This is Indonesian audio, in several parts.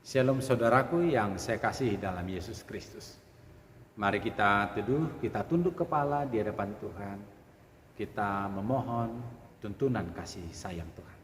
Shalom saudaraku yang saya kasihi dalam Yesus Kristus. Mari kita teduh, kita tunduk kepala di hadapan Tuhan. Kita memohon tuntunan kasih sayang Tuhan.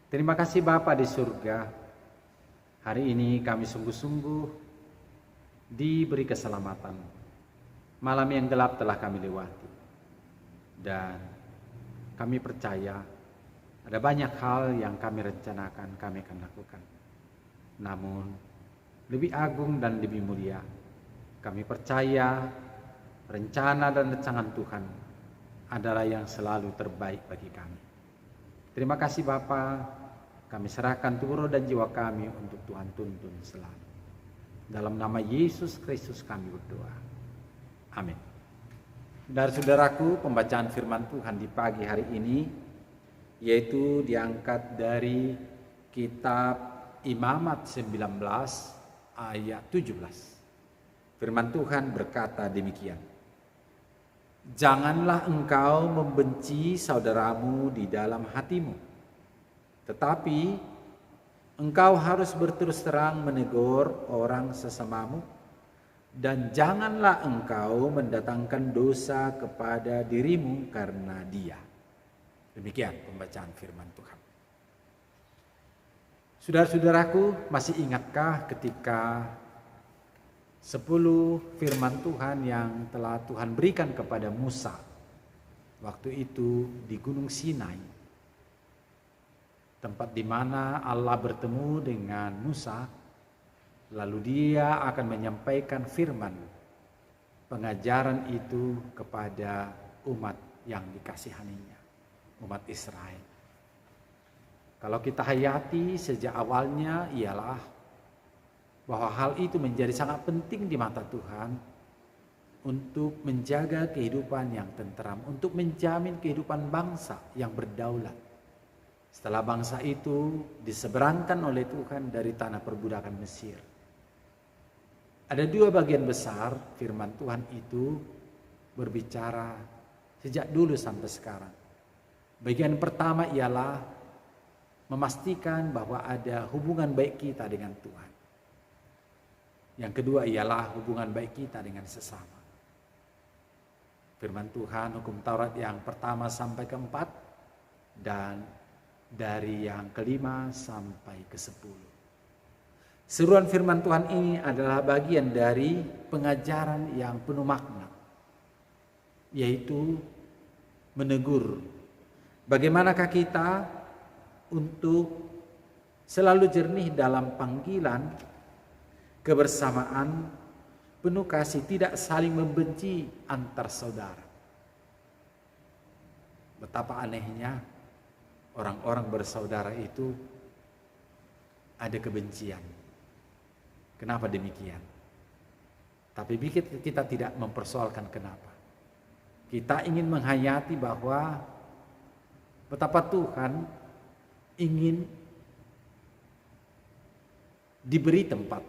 Terima kasih Bapa di surga. Hari ini kami sungguh-sungguh diberi keselamatan. Malam yang gelap telah kami lewati. Dan kami percaya ada banyak hal yang kami rencanakan, kami akan lakukan. Namun lebih agung dan lebih mulia, kami percaya rencana dan rancangan Tuhan adalah yang selalu terbaik bagi kami. Terima kasih Bapa. Kami serahkan tubuh roh dan jiwa kami untuk Tuhan tuntun selalu. Dalam nama Yesus Kristus kami berdoa. Amin. Saudara-saudaraku, pembacaan firman Tuhan di pagi hari ini yaitu diangkat dari kitab Imamat 19 ayat 17. Firman Tuhan berkata demikian. Janganlah engkau membenci saudaramu di dalam hatimu. Tetapi engkau harus berterus terang menegur orang sesamamu, dan janganlah engkau mendatangkan dosa kepada dirimu karena dia. Demikian pembacaan firman Tuhan. Saudara-saudaraku, masih ingatkah ketika 10 firman Tuhan yang telah Tuhan berikan kepada Musa waktu itu di Gunung Sinai? Tempat di mana Allah bertemu dengan Musa, lalu dia akan menyampaikan firman pengajaran itu kepada umat yang dikasihaninya, umat Israel. Kalau kita hayati sejak awalnya ialah bahwa hal itu menjadi sangat penting di mata Tuhan untuk menjaga kehidupan yang tentram, untuk menjamin kehidupan bangsa yang berdaulat. Setelah bangsa itu diseberangkan oleh Tuhan dari tanah perbudakan Mesir. Ada 2 bagian besar firman Tuhan itu berbicara sejak dulu sampai sekarang. Bagian pertama ialah memastikan bahwa ada hubungan baik kita dengan Tuhan. Yang kedua ialah hubungan baik kita dengan sesama. Firman Tuhan, hukum Taurat yang pertama sampai ke-4 dan dari yang ke-5 sampai ke-10. Seruan firman Tuhan ini adalah bagian dari pengajaran yang penuh makna, yaitu menegur bagaimanakah kita untuk selalu jernih dalam panggilan kebersamaan, penuh kasih, tidak saling membenci antar saudara. Betapa anehnya orang-orang bersaudara itu ada kebencian. Kenapa demikian? Tapi kita tidak mempersoalkan kenapa. Kita ingin menghayati bahwa betapa Tuhan ingin diberi tempat.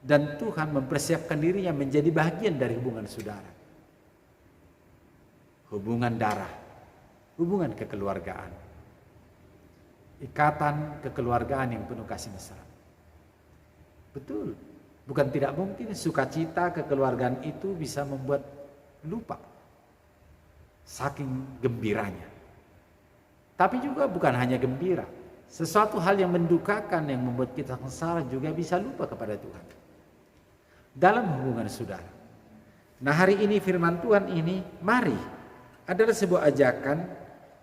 Dan Tuhan mempersiapkan dirinya menjadi bagian dari hubungan saudara. Hubungan darah, hubungan kekeluargaan. Ikatan kekeluargaan yang penuh kasih mesra. Betul, bukan tidak mungkin sukacita kekeluargaan itu bisa membuat lupa saking gembiranya. Tapi juga bukan hanya gembira, sesuatu hal yang mendukakan yang membuat kita sengsara juga bisa lupa kepada Tuhan. Dalam hubungan saudara, Nah, hari ini firman Tuhan ini, mari, adalah sebuah ajakan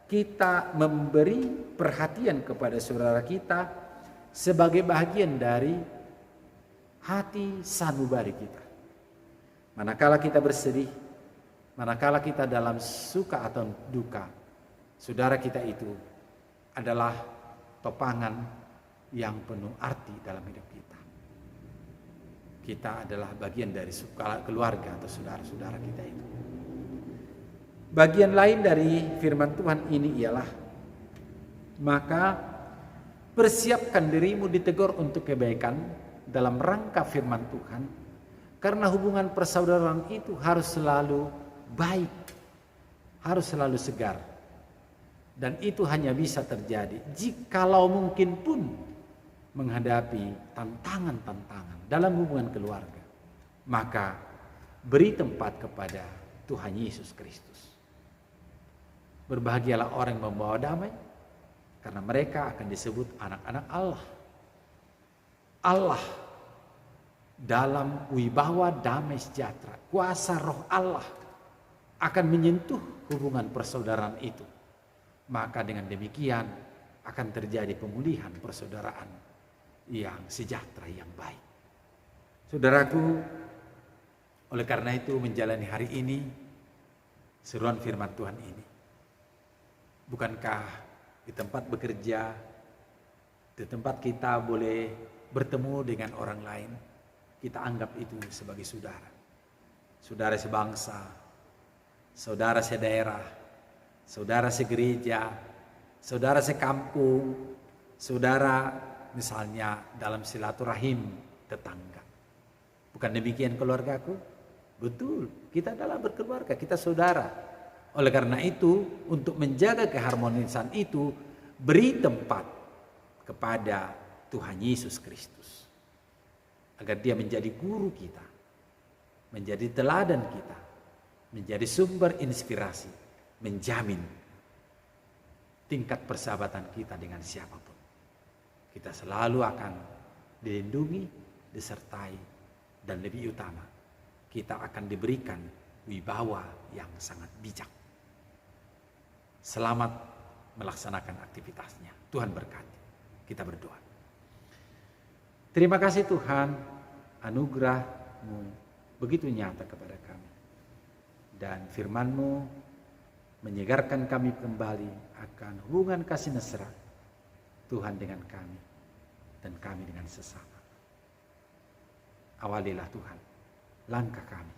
kita memberi perhatian kepada saudara kita sebagai bagian dari hati sanubari kita. Manakala kita bersedih, manakala kita dalam suka atau duka, saudara kita itu adalah topangan yang penuh arti dalam hidup kita. Kita adalah bagian dari keluarga atau saudara-saudara kita itu. Bagian lain dari firman Tuhan ini ialah, maka persiapkan dirimu ditegur untuk kebaikan dalam rangka firman Tuhan. Karena hubungan persaudaraan itu harus selalu baik, harus selalu segar. Dan itu hanya bisa terjadi jikalau mungkin pun menghadapi tantangan-tantangan dalam hubungan keluarga. Maka beri tempat kepada Tuhan Yesus Kristus. Berbahagialah orang yang membawa damai, karena mereka akan disebut anak-anak Allah. Allah dalam wibawa damai sejahtera, kuasa roh Allah akan menyentuh hubungan persaudaraan itu. Maka dengan demikian akan terjadi pemulihan persaudaraan yang sejahtera, yang baik. Saudaraku, oleh karena itu menjalani hari ini seruan firman Tuhan ini, bukankah di tempat bekerja, di tempat kita boleh bertemu dengan orang lain, kita anggap itu sebagai saudara. Saudara sebangsa, saudara sedaerah, saudara segereja, saudara sekampung, saudara misalnya dalam silaturahim tetangga. Bukan demikian keluargaku? Betul, kita adalah berkeluarga, kita saudara. Oleh karena itu, untuk menjaga keharmonisan itu, beri tempat kepada Tuhan Yesus Kristus. Agar dia menjadi guru kita, menjadi teladan kita, menjadi sumber inspirasi, menjamin tingkat persahabatan kita dengan siapapun. Kita selalu akan dilindungi, disertai, dan lebih utama, kita akan diberikan wibawa yang sangat bijak. Selamat melaksanakan aktivitasnya. Tuhan berkati. Kita berdoa. Terima kasih Tuhan, anugerah-Mu begitu nyata kepada kami. Dan firman-Mu menyegarkan kami kembali akan hubungan kasih mesra Tuhan dengan kami dan kami dengan sesama. Awalilah Tuhan langkah kami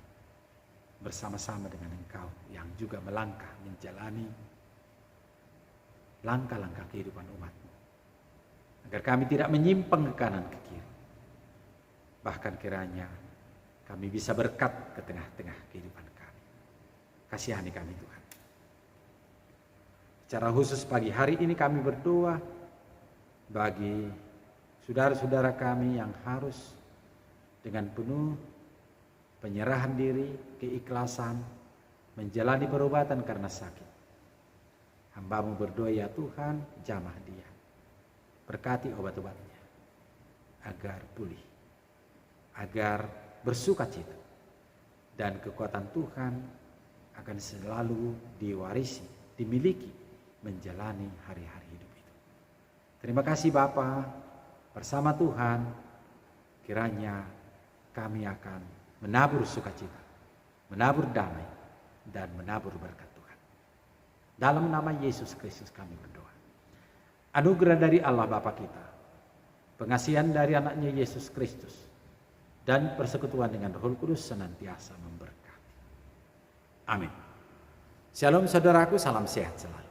bersama-sama dengan Engkau yang juga melangkah menjalani langkah-langkah kehidupan umat-Mu. Agar kami tidak menyimpang ke kanan ke kiri. Bahkan kiranya kami bisa berkat ke tengah-tengah kehidupan kami. Kasihani kami Tuhan. Secara khusus pagi hari ini kami berdoa bagi saudara-saudara kami yang harus dengan penuh penyerahan diri, keikhlasan, menjalani perobatan karena sakit. Hamba-Mu berdoa ya Tuhan, jamah dia. Berkati obat-obatnya agar pulih, agar bersuka cita, dan kekuatan Tuhan akan selalu diwarisi, dimiliki, menjalani hari-hari hidup itu. Terima kasih Bapa, bersama Tuhan kiranya kami akan menabur sukacita, menabur damai, dan menabur berkat Tuhan. Dalam nama Yesus Kristus kami berdoa. Anugerah dari Allah Bapa kita, pengasihan dari anaknya Yesus Kristus, dan persekutuan dengan Roh Kudus senantiasa memberkati. Amin. Shalom saudaraku, salam sehat selalu.